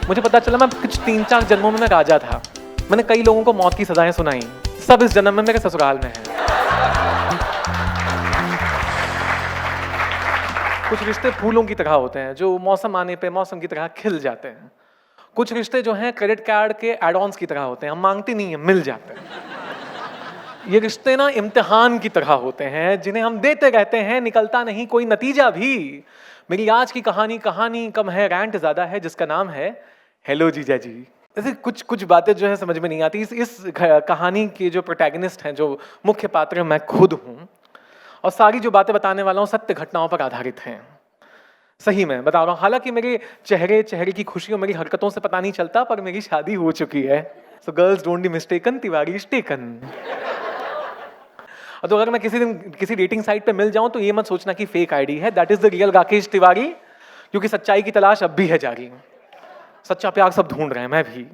मुझे पता चला मैं कुछ 3-4 जन्मों में मैं राजा था। मैंने कई लोगों को मौत की सजाएं सुनाई, सब इस जन्म में मेरे ससुराल में है। कुछ रिश्ते फूलों की तरह होते हैं जो मौसम आने पे मौसम की तरह खिल जाते हैं। कुछ रिश्ते जो हैं क्रेडिट कार्ड के एड-ऑन्स की तरह होते हैं, हम मांगते नहीं हैं, मिल जाते हैं। ये रिश्ते ना इम्तिहान की तरह होते हैं जिन्हें हम देते रहते हैं, निकलता नहीं कोई नतीजा भी। मेरी आज की कहानी कम है, रैंट ज्यादा है, जिसका नाम है हेलो जीजा जी। ऐसे कुछ कुछ बातें जो है समझ में नहीं आती। इस कहानी के जो प्रोटैगनिस्ट हैं, जो मुख्य पात्र मैं खुद हूँ, और सारी जो बातें बताने वाला हूँ सत्य घटनाओं पर आधारित हैं। सही में बता रहा हूँ। हालांकि मेरे चेहरे की खुशी और मेरी हरकतों से पता नहीं चलता, पर मेरी शादी हो चुकी है। So girls don't be mistaken, Tiwari is taken. तो अगर मैं किसी दिन किसी डेटिंग साइट पे मिल जाऊं तो ये मत सोचना कि फेक आईडी है, that is the real Rakesh Tiwari, क्योंकि सच्चाई की तलाश अब भी है जारी। सच्चा प्यार सब ढूंढ रहे हैं, मैं भी।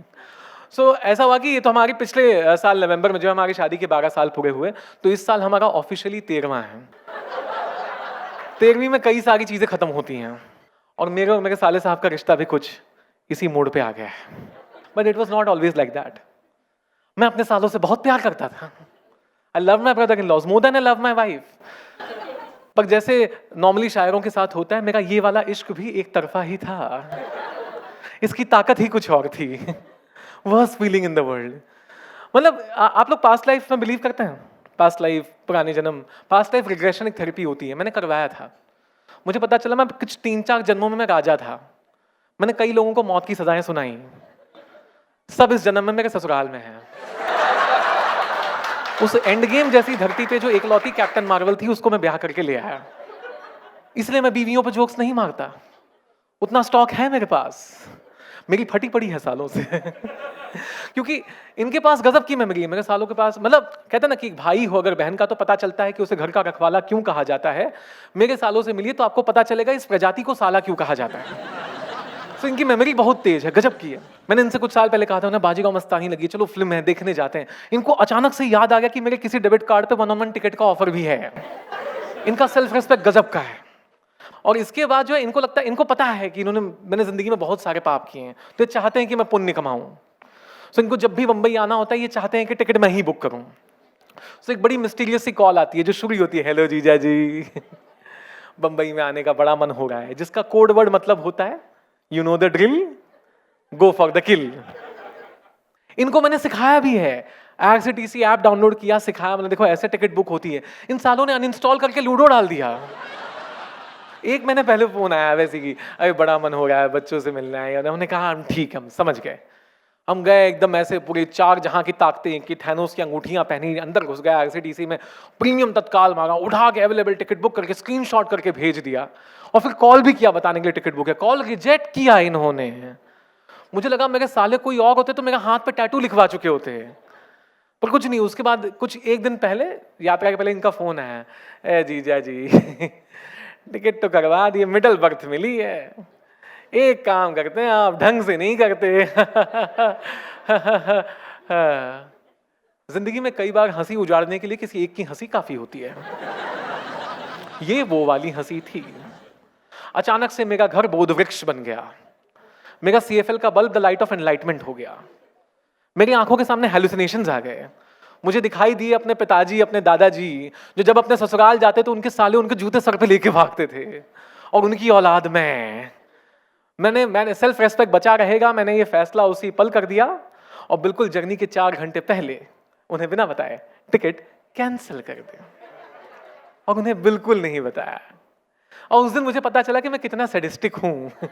ऐसा हुआ कि ये तो हमारे पिछले साल नवंबर में जो हमारी शादी के 12 साल पूरे हुए, तो इस साल हमारा ऑफिशियली 13वां है। 13वीं में कई सारी चीजें खत्म होती हैं, और मेरे साले साहब का रिश्ता भी कुछ इसी मोड़ पे आ गया है। But it was not always like that. मैं अपने सालों से बहुत प्यार करता था। I love my brother in laws more than I love my wife. पर जैसे नॉर्मली शायरों के साथ होता है, मेरा ये वाला इश्क भी एक तरफा ही था। इसकी ताकत ही कुछ और थी। Worst feeling in the world. मतलब आप लोग पास्ट लाइफ में बिलीव करते हैं? पास्ट लाइफ, पुराने जन्म, पास्ट लाइफ रिग्रेशन एक थेरेपी होती है, मैंने करवाया था। मुझे पता चला मैं कुछ 3-4 जन्मों में मैं राजा था। मैंने कई लोगों को मौत की सजाएं सुनाई, सब इस जन्म में मेरे ससुराल में है। उस एंड गेम जैसी धरती पे जो एकलौती कैप्टन मार्वल थी, उसको मैं ब्याह करके ले आया। इसलिए मैं बीवियों पर जोक्स नहीं मारता, उतना स्टॉक है मेरे पास। मेरी फटी पड़ी है सालों से। क्योंकि इनके पास गजब की मेमोरी है, मेरे सालों के पास। मतलब कहते हैं ना कि भाई हो अगर बहन का, तो पता चलता है कि उसे घर का रखवाला क्यों कहा जाता है। मेरे सालों से मिलिए तो आपको पता चलेगा इस प्रजाति को साला क्यों कहा जाता है। तो इनकी मेमोरी बहुत तेज है, गजब की है। मैंने इनसे कुछ साल पहले कहा था उन्हें बाजीराव मस्तानी लगी, चलो फिल्म है देखने जाते हैं। इनको अचानक से याद आ गया कि मेरे किसी डेबिट कार्ड पे 1-on-1 टिकट का ऑफर भी है। इनका सेल्फ रेस्पेक्ट गजब का है। और इसके बाद जो है इनको लगता है, इनको पता है कि मैंने जिंदगी में बहुत सारे पाप किए हैं, तो ये चाहते हैं कि मैं पुण्य कमाऊं। इनको जब भी मुंबई आना होता है, ये चाहते हैं कि टिकट मैं ही बुक करूं। एक बड़ी मिस्टीरियस सी कॉल आती है जो शुरू होती है, हेलो जीजा जी, बंबई में आने का बड़ा मन हो रहा है, जिसका कोड वर्ड मतलब होता है you know the drill, go for the किल। इनको मैंने सिखाया भी है, आईआरसीटीसी ऐप डाउनलोड किया, सिखाया मैंने, देखो ऐसे टिकट बुक होती है। इन सालों ने अनइंस्टॉल करके लूडो डाल दिया। एक महीने पहले फोन आया वैसे कि अरे बड़ा मन हो रहा है, बच्चों से मिलना है। उन्होंने कहा हम ठीक, हम समझ गए। हम गए एकदम ऐसे पूरे 4 जहां की ताकतें कि थैनोस की अंगूठियां पहनी, अंदर घुस गया आईआरसीटीसी में, प्रीमियम तत्काल मांगा, उठा के अवेलेबल टिकट बुक करके स्क्रीनशॉट करके भेज दिया, और फिर कॉल भी किया बताने के लिए टिकट बुक है। कॉल रिजेक्ट किया इन्होंने। मुझे लगा मेरे साले कोई और होते तो मेरे हाथ पे टैटू लिखवा चुके होते, पर कुछ नहीं। उसके बाद कुछ एक दिन पहले, यात्रा के पहले इनका फोन आया, ए जीजा जी टिकट तो करवा दिए, मिडल बर्थ मिली है, एक काम करते हैं आप ढंग से नहीं करते। जिंदगी में कई बार हंसी उजाड़ने के लिए किसी एक की हंसी काफी होती है। ये वो वाली हंसी थी। अचानक से मेरा घर बोध वृक्ष बन गया, मेरा सीएफएल का bulb the light of enlightenment हो गया, मेरी आंखों के सामने हेलुसिनेशंस आ गए। मुझे दिखाई दिए अपने पिताजी, अपने दादाजी, जो जब अपने ससुराल जाते तो उनके साले उनके जूते सर पे लेके भागते थे, और उनकी औलाद मैंने सेल्फ रेस्पेक्ट बचा रहेगा, मैंने ये फैसला उसी पल कर दिया, और बिल्कुल जर्नी के 4 घंटे पहले उन्हें बिना बताए टिकट कैंसिल कर दिया, और उन्हें बिल्कुल नहीं बताया। और उस दिन मुझे पता चला कि मैं कितना सैडिस्टिक हूं।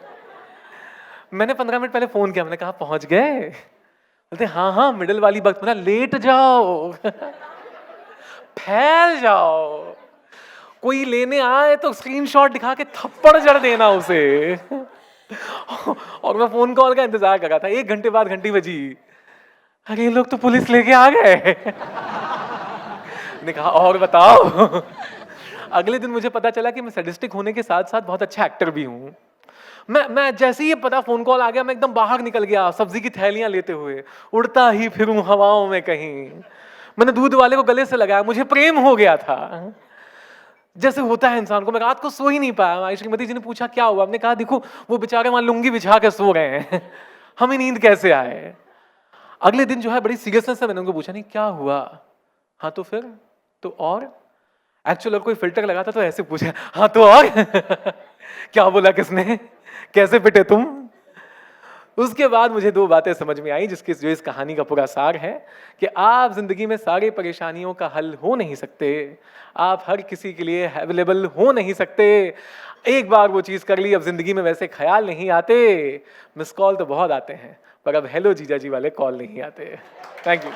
मैंने 15 मिनट पहले फोन किया, मैंने कहा पहुंच गए? बोलते हाँ मिडिल वाली वक्त में लेट जाओ, फैल जाओ, कोई लेने आए तो स्क्रीनशॉट दिखा के थप्पड़ जड़ देना उसे। और मैं फोन कॉल का इंतजार कर रहा था। 1 घंटे बाद घंटी बजी, अरे ये लोग तो पुलिस लेके आ गए। ने कहा और बताओ। अगले दिन मुझे पता चला कि मैं सैडिस्टिक होने के साथ साथ बहुत अच्छा एक्टर भी हूँ। मैं जैसे ही ये पता फोन कॉल आ गया, मैं एकदम बाहर निकल गया सब्जी की थैलियां लेते हुए, उड़ता ही फिरूं हवाओं में कहीं। मैंने दूध वाले को गले से लगाया, मुझे प्रेम हो गया था जैसे होता है इंसान को। मैं रात को सो ही नहीं पाया। श्रीमती जी ने पूछा क्या हुआ, हमने कहा देखो वो बेचारे वहां लुंगी बिछा के सो रहे हैं, हमें नींद कैसे आए? अगले दिन जो है बड़ी सीरियसनेस से मैंने उनको पूछा, नहीं क्या हुआ? हाँ तो फिर? तो और? एक्चुअल अगर कोई फिल्टर लगाता तो ऐसे पूछे, हाँ तो और? क्या बोला किसने? कैसे पिटे तुम? उसके बाद मुझे 2 बातें समझ में आई जिसकी जो इस कहानी का पूरा सार है कि आप जिंदगी में सारी परेशानियों का हल हो नहीं सकते, आप हर किसी के लिए अवेलेबल हो नहीं सकते। एक बार वो चीज कर ली, अब जिंदगी में वैसे ख्याल नहीं आते। मिस कॉल तो बहुत आते हैं पर अब हेलो जीजा जी वाले कॉल नहीं आते। Thank you.